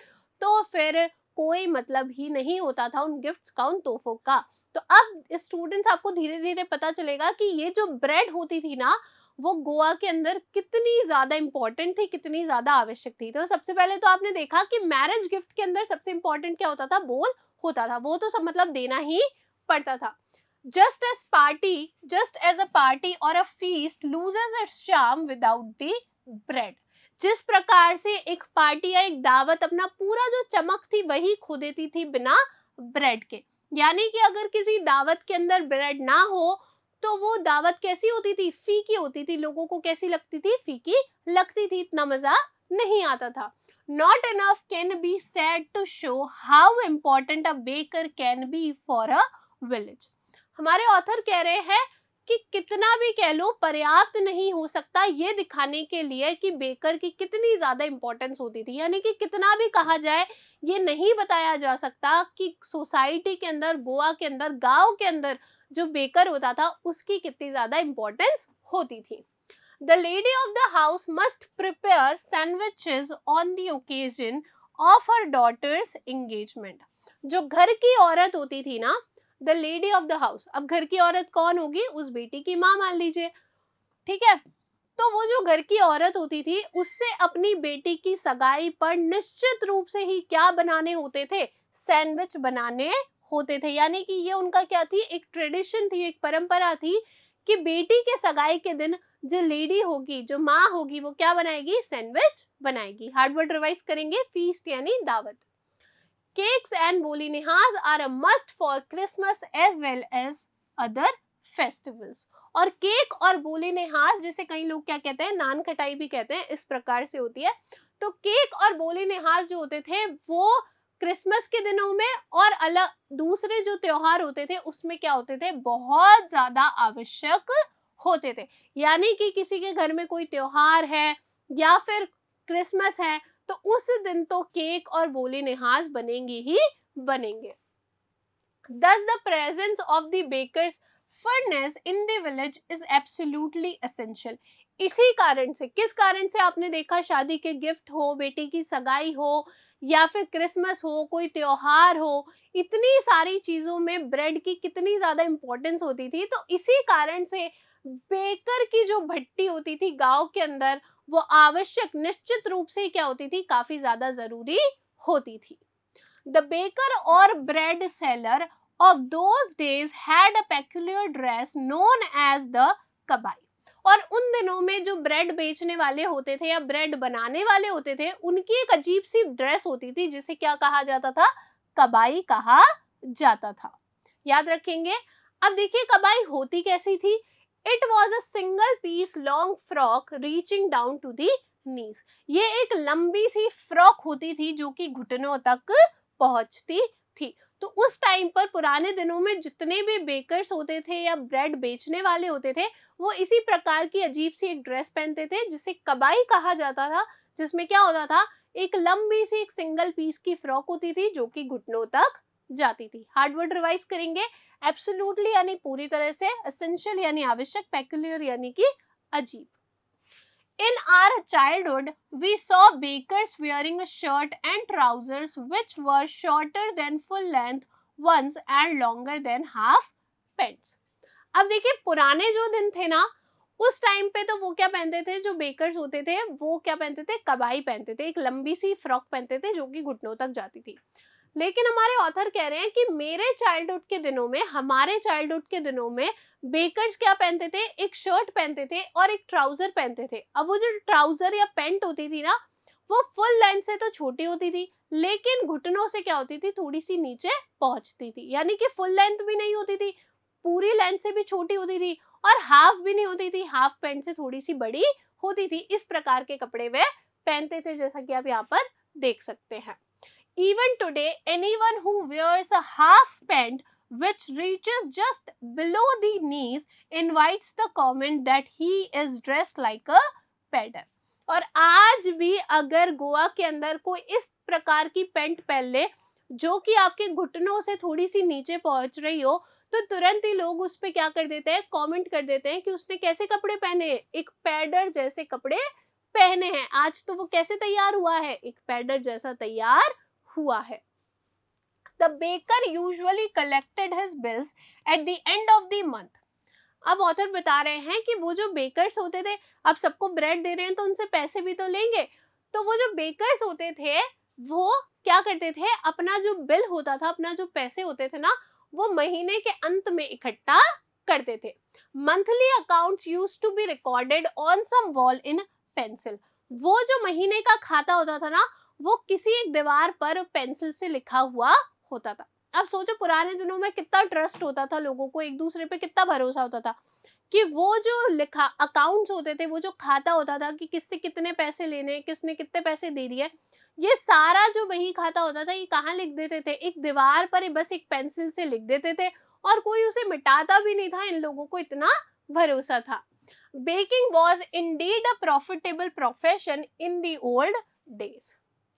तो फिर कोई मतलब ही नहीं होता था उन गिफ्ट्स का, उन तोहफों का। तो अब स्टूडेंट्स आपको धीरे धीरे पता चलेगा कि ये जो ब्रेड होती थी ना वो गोवा के अंदर कितनी ज्यादा इंपॉर्टेंट थी, कितनी ज्यादा आवश्यक थी। तो सबसे पहले तो आपने देखा कि मैरिज गिफ्ट के अंदर सबसे इंपॉर्टेंट क्या होता था, बोल होता था, वो तो सब मतलब देना ही पड़ता था। जस्ट एज अ पार्टी और अ feast loses it's charm without the bread, जिस प्रकार से एक पार्टी या एक दावत अपना पूरा जो चमक थी वही खो देती थी बिना ब्रेड के। यानी कि अगर किसी दावत के अंदर ब्रेड ना हो तो वो दावत कैसी होती थी, फीकी होती थी, लोगों को कैसी लगती थी, फीकी लगती थी, इतना मजा नहीं आता था। Not enough can be said to show how important a baker can be for a village. हमारे ऑथर कह रहे हैं कि कितना भी कह लो पर्याप्त नहीं हो सकता ये दिखाने के लिए कि बेकर की कितनी ज्यादा इंपॉर्टेंस होती थी। यानी कि कितना भी कहा जाए ये नहीं बताया जा सकता कि सोसाइटी के अंदर, गोवा के अंदर, गांव के अंदर जो बेकर होता था उसकी कितनी ज्यादा इंपॉर्टेंस होती थी। The lady of the house must prepare sandwiches on the occasion of her daughter's engagement. जो घर की औरत होती थी ना, the lady of the house, अब घर की औरत कौन होगी, उस बेटी की माँ मान लीजिए, ठीक है। तो वो जो घर की औरत होती थी उससे अपनी बेटी की सगाई पर निश्चित रूप से ही क्या बनाने होते थे, सैंडविच बनाने होते थे। यानी कि ये उनका क्या थी, एक ट्रेडिशन थी, एक परंपरा थी कि बेटी के सगाई के दिन जो लेडी होगी, जो माँ होगी, वो क्या बनाएगी, सैंडविच बनाएगी। हार्ड वर्ड रिवाइज करेंगे, फीस्ट यानी दावत। Cakes and बोलीनिहाज are a must for Christmas as well as other festivals। और केक और बोलीनिहाज, जिसे कई लोग क्या कहते हैं, नान खटाई भी कहते हैं, इस प्रकार से होती है। तो केक और बोलीनिहाज जो होते थे वो क्रिसमस के दिनों में और अलग दूसरे जो त्योहार होते थे उसमें क्या होते थे, बहुत ज्यादा आवश्यक होते थे। यानी कि किसी के घर में कोई त्योहार है या फिर क्रिसमस है तो उस दिन तो केक और बोलीनिहाज बनेंगे ही बनेंगे। Thus the presence of the baker's furnace in the village is absolutely essential। इसी कारण से, किस कारण से, आपने देखा शादी के गिफ्ट हो, बेटी की सगाई हो या फिर क्रिसमस हो, कोई त्योहार हो, इतनी सारी चीजों में ब्रेड की कितनी ज्यादा इंपॉर्टेंस होती थी। तो इसी कारण से बेकर की जो भट्टी होती थी गांव के अंदर वो आवश्यक निश्चित रूप से क्या होती थी, काफी ज्यादा जरूरी होती थी। द बेकर और bread seller of those days had a peculiar dress known as the कबाई। और उन दिनों में जो ब्रेड बेचने वाले होते थे या ब्रेड बनाने वाले होते थे, उनकी एक अजीब सी ड्रेस होती थी जिसे क्या कहा जाता था, कबाई कहा जाता था। याद रखेंगे। अब देखिए कबाई होती कैसी थी। It was a single piece long frock reaching down to the knees. ये एक लंबी सी फ्रॉक होती थी जो कि घुटनों तक पहुंचती थी। तो उस टाइम पर पुराने दिनों में जितने भी बेकर्स होते थे या ब्रेड बेचने वाले होते थे, वो इसी प्रकार की अजीब सी एक ड्रेस पहनते थे जिसे कबाई कहा जाता था, जिसमें क्या होता था, एक लंबी सी एक सिंगल पीस की फ्रॉक होती थी जो कि घुटनों तक जाती थी। हार्ड वर्ड रिवाइज करेंगे। एब्सोल्युटली यानी पूरी तरह से, एसेंशियल यानी आवश्यक, पेक्यूलियर यानी कि अजीब। In our childhood, we saw bakers wearing a shirt and trousers which were shorter than full length ones and longer than half pants. अब देखिए पुराने जो दिन थे ना, उस टाइम पे तो वो क्या पहनते थे, जो बेकर्स होते थे वो क्या पहनते थे, कबाई पहनते थे, एक लंबी सी फ्रॉक पहनते थे जो कि घुटनों तक जाती थी। लेकिन हमारे ऑथर कह रहे हैं कि मेरे चाइल्डहुड के दिनों में, हमारे चाइल्डहुड के दिनों में बेकर्स क्या पहनते थे, एक शर्ट पहनते थे और एक ट्राउजर पहनते थे। अब वो जो ट्राउजर या पैंट होती थी ना, वो फुल लेंथ से तो छोटी होती थी, लेकिन घुटनों से क्या होती थी, थोड़ी सी नीचे पहुंचती थी। यानी कि फुल लेंथ भी नहीं होती थी, पूरी लेंथ से भी छोटी होती थी, और हाफ भी नहीं होती थी, हाफ पैंट से थोड़ी सी बड़ी होती थी। इस प्रकार के कपड़े वे पहनते थे, जैसा कि आप यहाँ पर देख सकते हैं। Even today, anyone who wears a half pant which reaches just below the knees invites the comment that he is dressed like a pedder. और आज भी अगर गोवा के अंदर कोई इस प्रकार की पैंट पहन ले जो कि आपके घुटनों से थोड़ी सी नीचे पहुंच रही हो, तो तुरंत ही लोग उस पे क्या कर देते हैं, कमेंट कर देते हैं कि उसने कैसे कपड़े पहने हैं, एक पैडर जैसे कपड़े पहने हैं। आज तो वो कैसे तैयार हुआ है, एक पैडर जैसा तैयार हुआ है। The baker usually collected his bills at the end of the month. अब ऑथर बता रहे हैं कि वो जो बेकर्स होते थे, अब सबको ब्रेड दे रहे हैं तो उनसे पैसे भी तो लेंगे। तो वो जो बेकर्स होते थे वो क्या करते थे, अपना जो बिल होता था, अपना जो पैसे होते थे ना, वो महीने के अंत में इकट्ठा करते थे। Monthly accounts used to be recorded on some wall in pencil. वो जो महीने का खाता होता था ना, वो किसी एक दीवार पर पेंसिल से लिखा हुआ होता था। अब सोचो पुराने दिनों में कितना ट्रस्ट होता था, लोगों को एक दूसरे पे कितना भरोसा होता था कि वो जो लिखा अकाउंट्स होते थे, वो जो खाता होता था कि किससे कितने पैसे लेने, किसने कितने पैसे दे दिए, ये सारा जो बही खाता होता था, ये कहाँ लिख देते थे, एक दीवार पर ही बस एक पेंसिल से लिख देते थे, और कोई उसे मिटाता भी नहीं था। इन लोगों को इतना भरोसा था। Baking was indeed a profitable profession in the old days.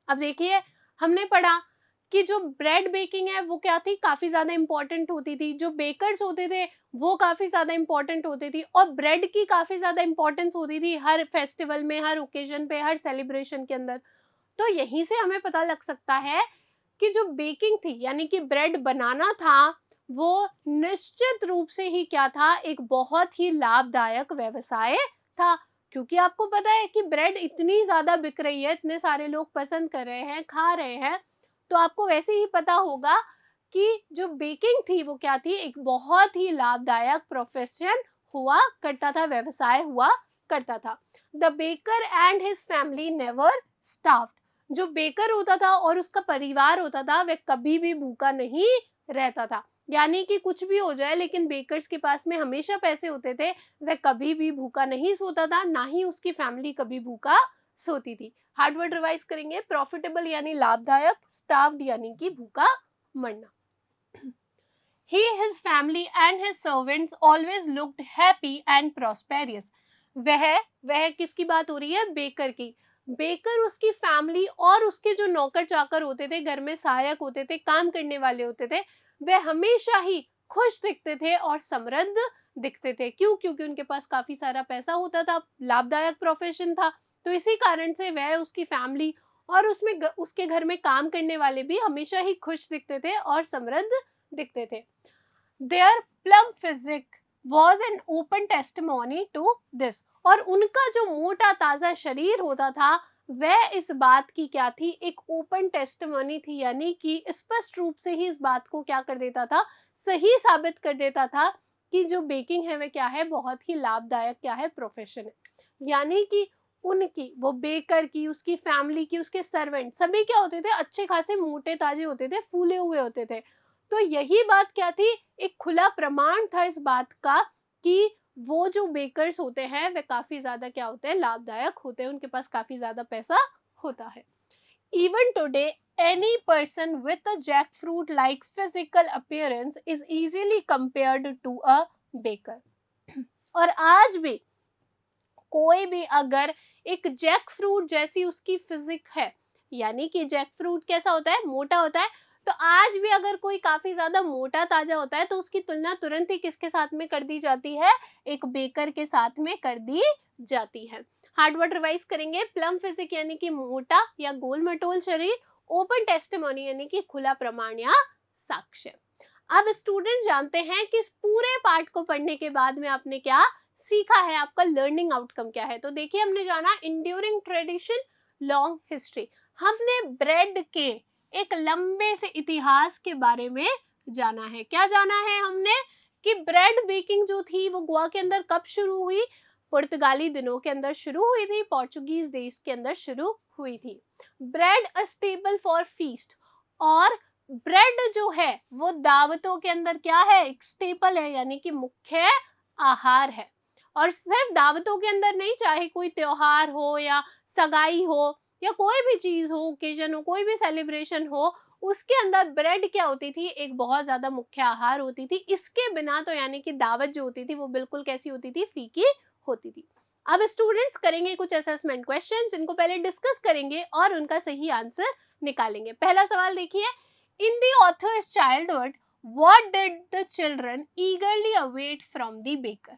अब देखिए हमने पढ़ा कि जो ब्रेड बेकिंग है वो क्या थी, काफी ज्यादा इंपॉर्टेंट होती थी। जो बेकर्स होते थे वो काफी ज्यादा इंपॉर्टेंट होती थी, और ब्रेड की काफी ज्यादा इंपॉर्टेंस होती थी हर फेस्टिवल में, हर ओकेजन पे, हर सेलिब्रेशन के अंदर। तो यहीं से हमें पता लग सकता है कि जो बेकिंग थी यानी कि ब्रेड बनाना था, वो निश्चित रूप से ही क्या था, एक बहुत ही लाभदायक व्यवसाय था। क्योंकि आपको पता है कि ब्रेड इतनी ज्यादा बिक रही है, इतने सारे लोग पसंद कर रहे हैं, खा रहे हैं, तो आपको वैसे ही पता होगा कि जो बेकिंग थी वो क्या थी, एक बहुत ही लाभदायक प्रोफेशन हुआ करता था, व्यवसाय हुआ करता था। The baker and his family never starved. जो बेकर होता था और उसका परिवार होता था, वह कभी भी भूखा नहीं रहता था। यानी कि कुछ भी हो जाए, लेकिन बेकर्स के पास में हमेशा पैसे होते थे, वह कभी भी भूखा नहीं सोता था, ना ही उसकी फैमिली कभी भूखा सोती थी। हार्ड वर्ड रिवाइज करेंगे। प्रॉफिटेबल यानी लाभदायक, स्टार्व्ड यानी कि भूखा मरना। He, his family and his servants always looked happy and prosperous. वह किसकी बात हो रही है, बेकर की। बेकर, उसकी फैमिली और उसके जो नौकर चाकर होते थे, घर में सहायक होते थे, काम करने वाले होते थे, वह हमेशा ही खुश दिखते थे और समृद्ध दिखते थे। क्यों? क्योंकि उनके पास काफी सारा पैसा होता था, लाभदायक प्रोफेशन था। तो इसी कारण से वह, उसकी फैमिली और उसके घर में काम करने वाले भी हमेशा ही खुश दिखते थे और समृद्ध दिखते थे। Their plum physique was an open testimony to this. और उनका जो मोटा ताजा शरीर होता था वह इस बात की क्या थी, एक ओपन टेस्टिमनी थी, यानी कि स्पष्ट रूप से ही इस बात को क्या कर देता था, सही साबित कर देता था कि जो बेकिंग है वह क्या है, बहुत ही लाभदायक क्या है, प्रोफेशन है। यानी कि उनकी, वो बेकर की, उसकी फैमिली की, उसके सर्वेंट सभी क्या होते थे, अच्छे खासे मोटे ताजे होते थे, फूले हुए होते थे। तो यही बात क्या थी, एक खुला प्रमाण था इस बात का कि वो जो बेकर्स होते हैं वे काफी ज्यादा क्या होते हैं, लाभदायक होते हैं, उनके पास काफी ज्यादा पैसा होता है। Even today, any person with a jackfruit like physical appearance is easily compared to a baker. और आज भी कोई भी अगर एक जैक फ्रूट जैसी उसकी फिजिक है, यानी कि जैक फ्रूट कैसा होता है, मोटा होता है, तो आज भी अगर कोई काफी ज्यादा मोटा ताजा होता है तो उसकी तुलना तुरंत ही किसके साथ में कर दी जाती है, एक बेकर के साथ में कर दी जाती है। हार्ड वर्ड रिवाइज करेंगे, प्लम फिजिक यानी कि मोटा या गोल मटोल शरीर, ओपन टेस्टिमोनी यानी कि खुला प्रमाण या साक्ष्य। अब स्टूडेंट जानते हैं कि इस पूरे पार्ट को पढ़ने के बाद में आपने क्या सीखा है, आपका लर्निंग आउटकम क्या है। तो देखिए, हमने जाना इंड्यूरिंग ट्रेडिशन, लॉन्ग हिस्ट्री। हमने ब्रेड के एक लंबे से इतिहास के बारे में जाना है। क्या जाना है हमने, कि ब्रेड बेकिंग जो थी वो गोवा के अंदर कब शुरू हुई, पुर्तगाली दिनों के अंदर शुरू हुई थी, पोर्चुगीज डेज के अंदर शुरू हुई थी। Bread a stable for feast, और ब्रेड जो है वो दावतों के अंदर क्या है, एक स्टेपल है, यानी कि मुख्य आहार है। और सिर्फ दावतों के अंदर नहीं, चाहे कोई त्योहार हो या सगाई हो या कोई भी चीज हो, ओकेजन हो, कोई भी सेलिब्रेशन हो, उसके अंदर ब्रेड क्या होती थी, एक बहुत ज्यादा मुख्य आहार होती थी। इसके बिना तो यानी कि दावत जो होती थी वो बिल्कुल कैसी होती थी, फीकी होती थी। अब स्टूडेंट्स करेंगे कुछ असेसमेंट क्वेश्चन, जिनको पहले डिस्कस करेंगे और उनका सही आंसर निकालेंगे। पहला सवाल देखिए, in the author's childhood what did the children ईगरली await from the baker.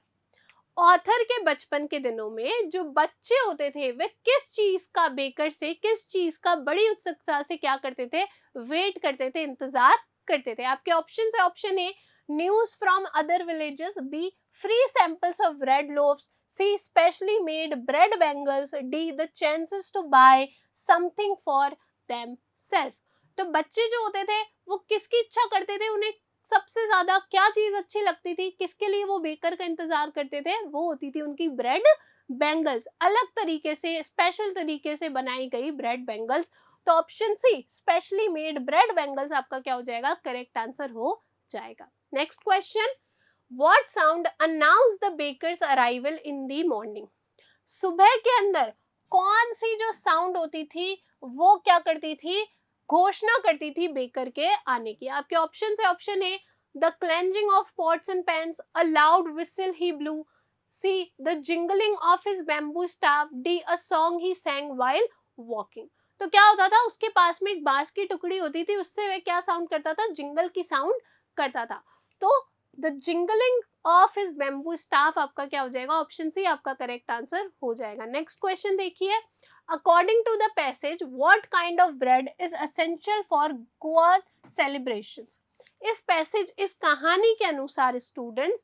Author के बचपन के दिनों में जो बच्चे होते थे वे किस चीज का, बेकर से किस चीज का बड़ी उत्सुकता से क्या करते थे, वेट करते थे, इंतजार करते थे। आपके ऑप्शन है, option A news from other villages, B free samples of bread loaves, C specially made bread bangles, D the chances to buy something for them self. तो बच्चे जो होते थे वो किसकी इच्छा करते थे, उन्हें सबसे ज्यादा क्या चीज अच्छी लगती थी, किसके लिए वो बेकर का इंतजार करते थे, वो होती थी उनकी ब्रेड बैंगल्स, अलग तरीके से, स्पेशल तरीके से बनाई गई ब्रेड बैंगल्स। तो option C specially made bread bangles आपका क्या हो जाएगा, करेक्ट आंसर हो जाएगा। Next question, what sound announce the baker's arrival in the morning. सुबह के अंदर कौन सी जो साउंड होती थी वो क्या करती थी, घोषणा करती थी बेकर के आने की। आपके ऑप्शन है, option A the cleansing of pots and pans, a loud whistle he blue, see the jingling of his bamboo staff, D a song he सैंग while walking. तो क्या होता था, उसके पास में एक बांस की टुकड़ी होती थी, उससे वह क्या साउंड करता था, जिंगल की साउंड करता था। तो the jingling of his bamboo staff आपका क्या हो जाएगा, ऑप्शन सी आपका करेक्ट आंसर हो जाएगा। नेक्स्ट क्वेश्चन देखिए, according to the passage what kind of bread is essential for Goa celebrations। इस पैसेज, इस कहानी के अनुसार स्टूडेंट्स,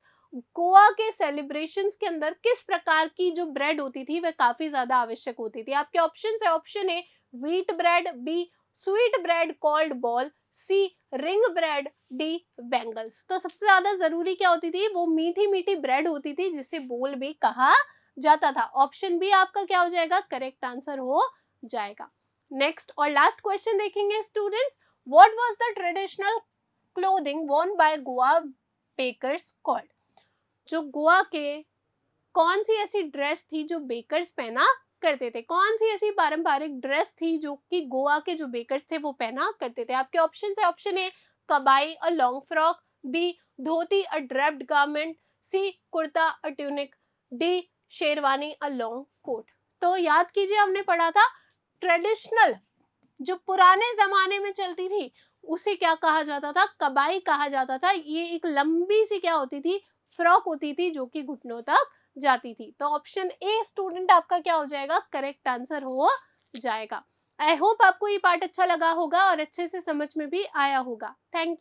गोवा के सेलिब्रेशंस के अंदर किस प्रकार की जो ब्रेड होती थी वह काफी ज्यादा आवश्यक होती थी। आपके ऑप्शन है, option A wheat bread, B sweet bread called ball, C ring bread, D bangles. तो सबसे ज्यादा जरूरी क्या होती थी, वो मीठी मीठी ब्रेड होती थी जिसे बोल भी कहा जाता था। ऑप्शन बी आपका क्या हो जाएगा, करेक्ट आंसर हो जाएगा। नेक्स्ट और लास्ट क्वेश्चन देखेंगे students, what was the traditional clothing worn by Goa bakers called. जो गोवा के कौन सी ऐसी ड्रेस थी जो बेकर्स पहना करते थे, कौन सी ऐसी पारंपरिक ड्रेस थी जो कि गोवा के जो बेकर्स थे वो पहना करते थे। आपके ऑप्शन है, option A kabai a long frock, B dhoti a draped garment, C kurta a tunic, D sherwani a long coat. तो याद कीजिए, हमने पढ़ा था ट्रेडिशनल जो पुराने जमाने में चलती थी उसे क्या कहा जाता था, कबाई कहा जाता था। ये एक लंबी सी क्या होती थी, फ्रॉक होती थी जो कि घुटनों तक जाती थी। तो ऑप्शन ए स्टूडेंट आपका क्या हो जाएगा, करेक्ट आंसर हो जाएगा। आई होप आपको ये पार्ट अच्छा लगा होगा और अच्छे से समझ में भी आया होगा। Thank you.